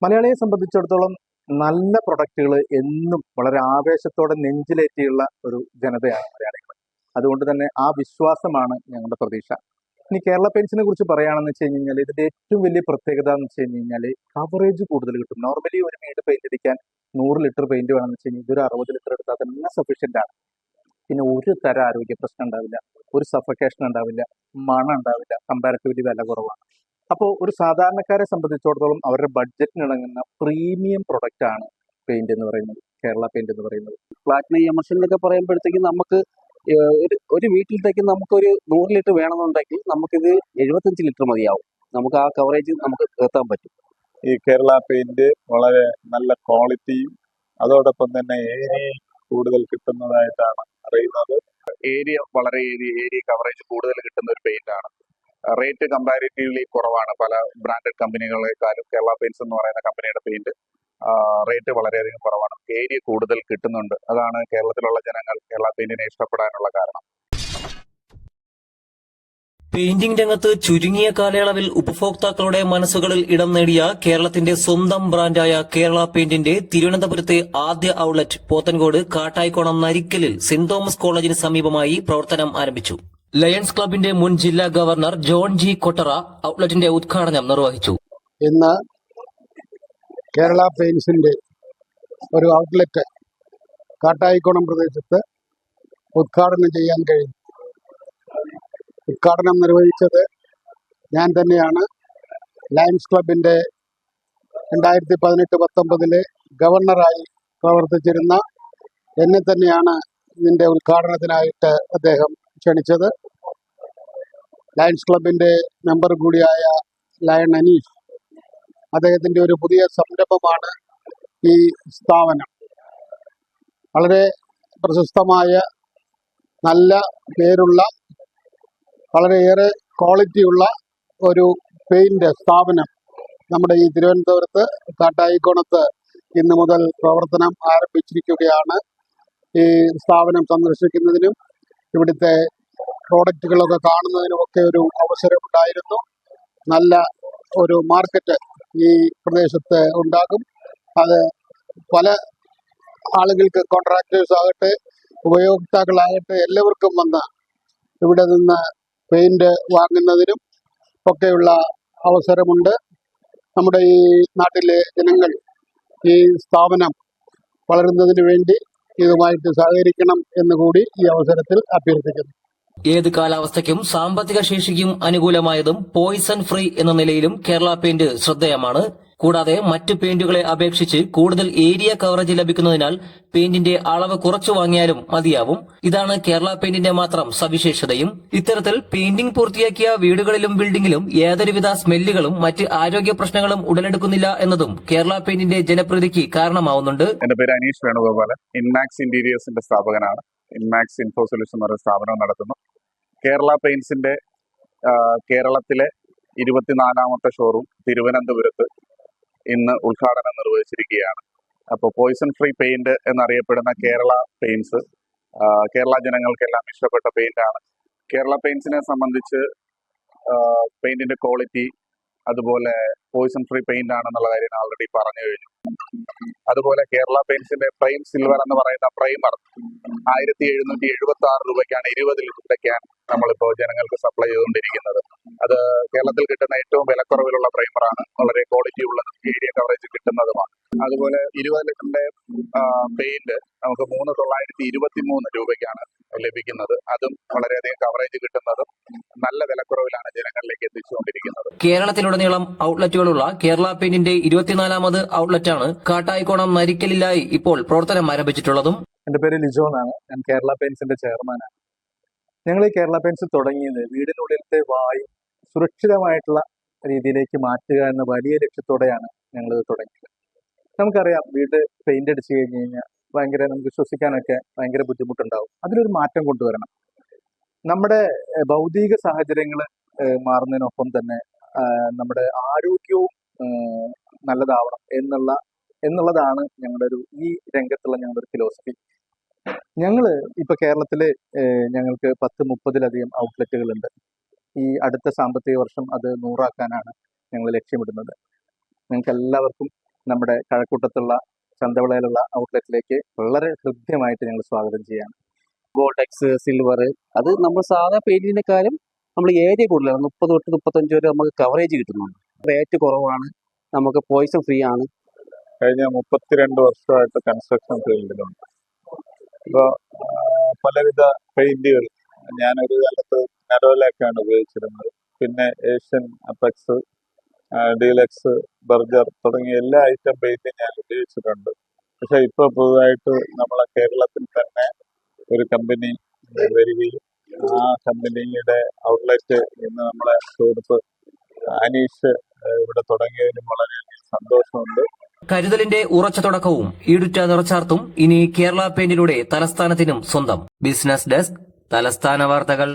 മലയാളിയെ സംബന്ധിച്ചിടത്തോളം നല്ല പ്രൊഡക്റ്റുകൾ എന്നും വളരെ ആവേശത്തോടെ നെഞ്ചിലേറ്റിയുള്ള ഒരു ജനതയാണ് മലയാളികൾ. അതുകൊണ്ട് തന്നെ ആ വിശ്വാസമാണ് ഞങ്ങളുടെ പ്രതീക്ഷ. ഇനി കേരള പെയിന്റ്സിനെ കുറിച്ച് പറയുകയാണെന്ന് വെച്ച് കഴിഞ്ഞാൽ ഇതിന്റെ ഏറ്റവും വലിയ പ്രത്യേകത എന്ന് വെച്ച് കഴിഞ്ഞാൽ കവറേജ് കൂടുതൽ കിട്ടും. നോർമലി ഒരു വീട് പെയിന്റ് അടിക്കാൻ 100 ലിറ്റർ പെയിന്റ് വേണമെന്ന് വെച്ച് കഴിഞ്ഞാൽ ഇതൊരു 60 ലിറ്റർ എടുത്താൽ തന്നെ സഫീഷ്യന്റ് ആണ്. പിന്നെ ഒരു തരം ആരോഗ്യ പ്രശ്നം ഉണ്ടാവില്ല, ഒരു സഫക്കേഷൻ ഉണ്ടാവില്ല, മണം ഉണ്ടാവില്ല, കമ്പാരിറ്റീവ്ലി വില കുറവാണ്. അപ്പോൾ ഒരു സാധാരണക്കാരെ സംബന്ധിച്ചിടത്തോളം അവരുടെ ബഡ്ജറ്റിനിണങ്ങുന്ന പ്രീമിയം പ്രൊഡക്റ്റ് ആണ് പെയിന്റ് എന്ന് പറയുന്നത്, കേരള പെയിന്റ് എന്ന് പറയുന്നത്. പ്ലാറ്റിനം എമർഷൻ എന്നൊക്കെ പറയുമ്പോഴത്തേക്കും നമുക്ക് ഒരു വീട്ടിലത്തേക്ക് നമുക്കൊരു 100 ലിറ്റർ വേണമെന്നുണ്ടെങ്കിൽ നമുക്കിത് 75 ലിറ്റർ മതിയാവും. നമുക്ക് ആ കവറേജ് നമുക്ക് എത്താൻ പറ്റും. ഈ കേരള പെയിന്റ് വളരെ നല്ല ക്വാളിറ്റിയും അതോടൊപ്പം തന്നെ ഏരിയ കൂടുതൽ കിട്ടുന്നതായിട്ടാണ് അറിയുന്നത്. വളരെ ഏരിയ കവറേജ് കൂടുതൽ കിട്ടുന്ന ഒരു പെയിന്റ് ആണ്. റേറ്റ് കമ്പാരിറ്റീവ്ലി കുറവാണ്. പല ബ്രാൻഡഡ് കമ്പനികളെക്കാളും കേരള പെയിന്റ്സ് എന്ന് പറയുന്ന കമ്പനിയുടെ പെയിന്റ് റേറ്റ് വളരെയധികം കുറവാണ്. ഏരിയ കൂടുതൽ കിട്ടുന്നുണ്ട്. അതാണ് കേരളത്തിലുള്ള ജനങ്ങൾ കേരള പെയിന്റിനെ ഇഷ്ടപ്പെടാനുള്ള കാരണം. പെയിന്റിംഗ് രംഗത്ത് ചുരുങ്ങിയ കാലയളവിൽ ഉപഭോക്താക്കളുടെ മനസ്സുകളിൽ ഇടം നേടിയ കേരളത്തിന്റെ സ്വന്തം ബ്രാൻഡായ കേരള പെയിന്റിന്റെ തിരുവനന്തപുരത്തെ ആദ്യ ഔട്ട്ലെറ്റ് പോത്തൻകോട് കാട്ടായിക്കോണം നരിക്കലിൽ സെന്റ് തോമസ് കോളേജിന് സമീപമായി പ്രവർത്തനം ആരംഭിച്ചു. ലയൺസ് ക്ലബിന്റെ മുൻ ജില്ലാ ഗവർണർ ജോൺ ജി കൊട്ടറ ഔട്ട്ലെറ്റിന്റെ ഉദ്ഘാടനം നിർവഹിച്ചു. ഇന്ന് കേരള പെയിന്റ്സിന്റെ ഒരു ഔട്ട്ലെറ്റ് കാട്ടായിക്കോണം പ്രദേശത്ത് ഉദ്ഘാടനം ചെയ്യാൻ കഴിഞ്ഞു. ഉദ്ഘാടനം നിർവഹിച്ചത് ഞാൻ തന്നെയാണ്. ലയൺസ് ക്ലബിന്റെ 2018-19 ഗവർണറായി പ്രവർത്തിച്ചിരുന്ന എന്നെ തന്നെയാണ് ഇതിന്റെ ഉദ്ഘാടനത്തിനായിട്ട് അദ്ദേഹം ക്ഷണിച്ചത്. ലയൺസ് ക്ലബിന്റെ മെമ്പർ കൂടിയായ ലയൺ അനീഷ്, അദ്ദേഹത്തിന്റെ ഒരു പുതിയ സംരംഭമാണ് ഈ സ്ഥാപനം. വളരെ പ്രശസ്തമായ നല്ല പേരുള്ള വളരെയേറെ ക്വാളിറ്റിയുള്ള ഒരു പെയിന്റ് സ്ഥാപനം നമ്മുടെ ഈ തിരുവനന്തപുരത്ത് കാട്ടായിക്കോണത്ത് ഇന്ന് മുതൽ പ്രവർത്തനം ആരംഭിച്ചിരിക്കുകയാണ്. ഈ സ്ഥാപനം സന്ദർശിക്കുന്നതിനും ഇവിടുത്തെ പ്രോഡക്റ്റുകളൊക്കെ കാണുന്നതിനുമൊക്കെ ഒരു അവസരമുണ്ടായിരുന്നു. നല്ല ഒരു മാർക്കറ്റ് ഈ പ്രദേശത്ത് ഉണ്ടാകും. അത് പല ആളുകൾക്ക്, കോൺട്രാക്ടേഴ്സ് ആകട്ടെ ഉപയോക്താക്കളാകട്ടെ, എല്ലാവർക്കും വന്ന് ഇവിടെ നിന്ന് പെയിന്റ് വാങ്ങുന്നതിനും ഒക്കെയുള്ള അവസരമുണ്ട്. നമ്മുടെ ഈ നാട്ടിലെ ജനങ്ങൾ ഈ സ്ഥാപനം വളരുന്നതിന് വേണ്ടി ഇതുമായിട്ട് സഹകരിക്കണം എന്നുകൂടി ഈ അവസരത്തിൽ അഭ്യർത്ഥിക്കുന്നു. ഏത് കാലാവസ്ഥയ്ക്കും സാമ്പത്തിക ശേഷിക്കും അനുകൂലമായതും പോയിസൺ ഫ്രീ എന്ന നിലയിലും കേരള പെയിന്റ് ശ്രദ്ധേയമാണ്. കൂടാതെ മറ്റ് പെയിന്റുകളെ അപേക്ഷിച്ച് കൂടുതൽ ഏരിയ കവറേജ് ലഭിക്കുന്നതിനാൽ പെയിന്റിന്റെ അളവ് കുറച്ചു വാങ്ങിയാലും മതിയാവും. ഇതാണ് കേരള പെയിന്റിന്റെ മാത്രം സവിശേഷതയും. ഇത്തരത്തിൽ പെയിന്റിംഗ് പൂർത്തിയാക്കിയ വീടുകളിലും ബിൽഡിംഗിലും യാതൊരുവിധ സ്മെല്ലുകളും മറ്റ് ആരോഗ്യ പ്രശ്നങ്ങളും ഉടലെടുക്കുന്നില്ല എന്നതും കേരള പെയിന്റിന്റെ ജനപ്രീതിക്ക് കാരണമാവുന്നുണ്ട്. എന്റെ പേര് അനീഷ് വേണുഗോപാലൻ. ഇൻമാക്സ് ഇന്റീരിയേഴ്സിന്റെ സ്ഥാപകനാണ്. ഇൻമാക്സ് ഇൻഫോ സൊല്യൂഷൻ എന്ന സ്ഥാപനം നടത്തുന്നു. കേരള പെയിന്റ്സിന്റെ കേരളത്തിലെ 24ാമത്തെ ഷോറൂം തിരുവനന്തപുരത്ത് ഇന്ന് ഉദ്ഘാടനം നിർവഹിച്ചിരിക്കുകയാണ്. അപ്പോൾ പോയിസൺ ഫ്രീ പെയിന്റ് എന്നറിയപ്പെടുന്ന കേരള പെയിന്റ്സ് കേരള ജനങ്ങൾക്കെല്ലാം ഇഷ്ടപ്പെട്ട പെയിന്റാണ്. കേരള പെയിന്റ്സിനെ സംബന്ധിച്ച് പെയിന്റിന്റെ ക്വാളിറ്റി അതുപോലെ പോയിസൺ ഫ്രീ പെയിന്റ് ആണെന്നുള്ള കാര്യം ആൾറെഡി പറഞ്ഞു കഴിഞ്ഞു. അതുപോലെ കേരള പെയിന്റ്സിന്റെ പ്രൈം സിൽവർ എന്ന് പറയുന്ന പ്രൈമർ 1776 രൂപയ്ക്കാണ് 20 ലിറ്ററിന്റെ ക്യാൻ നമ്മളിപ്പോ ജനങ്ങൾക്ക് സപ്ലൈ ചെയ്തുകൊണ്ടിരിക്കുന്നത്. അത് കേരളത്തിൽ കിട്ടുന്ന ഏറ്റവും വിലക്കുറവിലുള്ള പ്രൈമറാണ്. വളരെ ക്വാളിറ്റി ഉള്ളതും ഏരിയ കവറേജ് കിട്ടുന്നതുമാണ്. അതുപോലെ 20 ലിറ്ററിന്റെ പെയിന്റ് നമുക്ക് 3923 രൂപയ്ക്കാണ് ലഭിക്കുന്നത്. അതും വളരെയധികം കവറേജ് കിട്ടുന്നതും നല്ല വിലക്കുറവിലാണ് ജനങ്ങളിലേക്ക് എത്തിച്ചുകൊണ്ടിരിക്കുന്നത്. കേരളത്തിലുടനീളം ഔട്ട്ലെറ്റുകളുള്ള കേരള പെയിന്റിന്റെ 24ാമത് ഔട്ട്ലെറ്റാണ് കാട്ടായിക്കോണം നരിക്കലിലായി ഇപ്പോൾ പ്രവർത്തനം ആരംഭിച്ചിട്ടുള്ളതും. എൻ്റെ പേര് ലിജോ എന്നാണ്. ഞാൻ കേരള പെയിന്റ്സിന്റെ ചെയർമാനാണ്. ഞങ്ങൾ ഈ കേരള പെയിന്റ്സ് തുടങ്ങിയത് വീടിനുള്ളിലത്തെ വായു സുരക്ഷിതമായിട്ടുള്ള രീതിയിലേക്ക് മാറ്റുക എന്ന വലിയ ലക്ഷ്യത്തോടെയാണ് ഞങ്ങളിത് തുടങ്ങിയത്. നമുക്കറിയാം, വീട് പെയിന്റ് അടിച്ചു കഴിഞ്ഞ് കഴിഞ്ഞാൽ നമുക്ക് ശ്വസിക്കാനൊക്കെ ഭയങ്കര ബുദ്ധിമുട്ടുണ്ടാവും. അതിലൊരു മാറ്റം കൊണ്ടുവരണം. നമ്മുടെ ഭൗതിക സാഹചര്യങ്ങൾ മാറുന്നതിനൊപ്പം തന്നെ നമ്മുടെ ആരോഗ്യവും നല്ലതാവണം എന്നുള്ളതാണ് ഞങ്ങളുടെ ഈ രംഗത്തുള്ള ഞങ്ങളുടെ ഒരു ഫിലോസഫി. ഞങ്ങള് ഇപ്പൊ കേരളത്തില് ഞങ്ങൾക്ക് 10-30-ലധികം ഔട്ട്ലെറ്റുകളുണ്ട്. ഈ അടുത്ത സാമ്പത്തിക വർഷം അത് 100 ആക്കാനാണ് ഞങ്ങൾ ലക്ഷ്യമിടുന്നത്. നിങ്ങൾക്ക് എല്ലാവർക്കും നമ്മുടെ കഴക്കൂട്ടത്തുള്ള ചന്തവിളയിലുള്ള ഔട്ട്ലെറ്റിലേക്ക് വളരെ ഹൃദ്യമായിട്ട് ഞങ്ങൾ സ്വാഗതം ചെയ്യാണ്. ഗോൾഡെക്സ്, സിൽവർ, അത് നമ്മൾ സാധാ പെയിന്റിനെക്കാളും നമ്മൾ ഏരിയ കൂടുതലാണ്. 30 തൊട്ട് 35 വരെ നമുക്ക് കവറേജ് കിട്ടുന്നുണ്ട്. റേറ്റ് കുറവാണ്, നമുക്ക് പോയിസൺ ഫ്രീ ആണ്. കഴിഞ്ഞ 32 വർഷമായിട്ട് കൺസ്ട്രക്ഷൻ ഫീൽഡിലുണ്ട്. ഇപ്പോൾ പലവിധ പെയിന്റുകൾ ഞാനൊരു കാലത്ത് നരോലൊക്കെയാണ് ഉപയോഗിച്ചിരുന്നത്. പിന്നെ ഏഷ്യൻ അപെക്സ്, ഡീലക്സ്, ബർജർ തുടങ്ങിയ എല്ലാ ഐറ്റം പെയിന്റും ഞാൻ ഉപയോഗിച്ചിട്ടുണ്ട്. പക്ഷെ ഇപ്പോൾ പുതുതായിട്ട് നമ്മളെ കേരളത്തിൽ തന്നെ ഒരു കമ്പനി വരികയും ആ കമ്പനിയുടെ ഔട്ട്ലെറ്റ് ഇന്ന് നമ്മളെ സുഹൃത്ത് അനീഷ് ഇവിടെ തുടങ്ങിയതിലും വളരെയധികം സന്തോഷമുണ്ട്. കരുതലിന്റെ ഉറച്ച തുടക്കവും ഈടുറ്റ നിറച്ചാർത്തും ഇനി കേരള പെയിന്റിലൂടെ തലസ്ഥാനത്തിനും സ്വന്തം. ബിസിനസ് ഡെസ്ക്, തലസ്ഥാന വാർത്തകൾ.